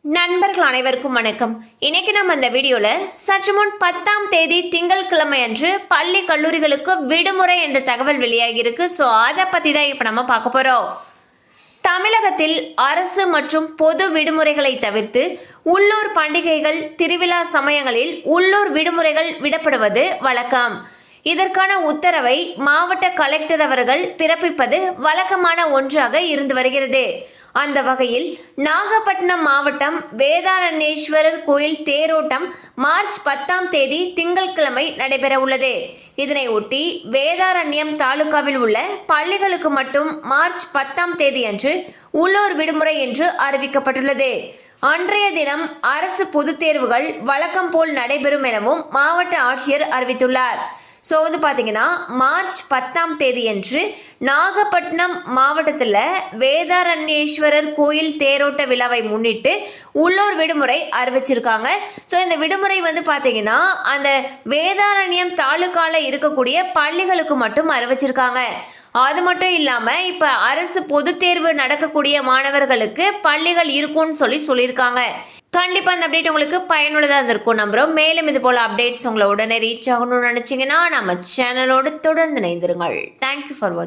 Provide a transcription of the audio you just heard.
நண்பர்கள் அனைவருக்கும் வணக்கம். இன்னைக்கு நம்ம இந்த வீடியோல சற்று முன் 10ஆம் தேதி திங்கட்கிழமை அன்று பள்ளி கல்லூரிகளுக்கு விடுமுறை என்ற தகவல் வெளியாகி இருக்கு. ஸோ அதை பத்தி தான் இப்ப நம்ம பார்க்க போறோம். தமிழகத்தில் அரசு மற்றும் பொது விடுமுறைகளை தவிர்த்து உள்ளூர் பண்டிகைகள் திருவிழா சமயங்களில் உள்ளூர் விடுமுறைகள் விடப்படுவது வழக்கம். இதற்கான உத்தரவை மாவட்ட கலெக்டர் அவர்கள் பிறப்பிப்பது வழக்கமான ஒன்றாக இருந்து வருகிறது. அந்த வகையில் நாகப்பட்டினம் மாவட்டம் வேதாரண்யேஸ்வரர் கோயில் தேரோட்டம் மார்ச் 10ஆம் தேதி திங்கட்கிழமை நடைபெற உள்ளது. இதனை ஒட்டி வேதாரண்யம் தாலுகாவில் உள்ள பள்ளிகளுக்கு மட்டும் மார்ச் 10ஆம் தேதி அன்று உள்ளூர் விடுமுறை என்று அறிவிக்கப்பட்டுள்ளது. அன்றைய தினம் அரசு பொதுத் தேர்வுகள் வழக்கம் போல் நடைபெறும் எனவும் மாவட்ட ஆட்சியர் அறிவித்துள்ளார். ஸோ பார்த்தீங்கன்னா மார்ச் 10ஆம் தேதி அன்று நாகப்பட்டினம் மாவட்டத்தில் வேதாரண்யேஸ்வரர் கோயில் தேரோட்ட விழாவை முன்னிட்டு உள்ளூர் விடுமுறை அறிவிச்சிருக்காங்க. ஸோ இந்த விடுமுறை பார்த்தீங்கன்னா அந்த வேதாரண்யம் தாலுகாவில் இருக்கக்கூடிய பள்ளிகளுக்கு மட்டும் அறிவிச்சிருக்காங்க. அது மட்டும் இல்லாமல் இப்போ அரசு பொதுத் தேர்வு நடக்கக்கூடிய மாணவர்களுக்கு பள்ளிகள் இருக்கும்னு சொல்லியிருக்காங்க. கண்டிப்பாக அந்த அப்டேட் உங்களுக்கு பயனுள்ளதாக இருந்திருக்கும் நம்புறோம். மேலும் இது போல அப்டேட்ஸ் உங்களை உடனே ரீச் ஆகணும்னு நினைச்சீங்கன்னா நம்ம சேனலோடு தொடர்ந்து இணைந்திருங்கள். தேங்க்யூ ஃபார் வாட்சிங்.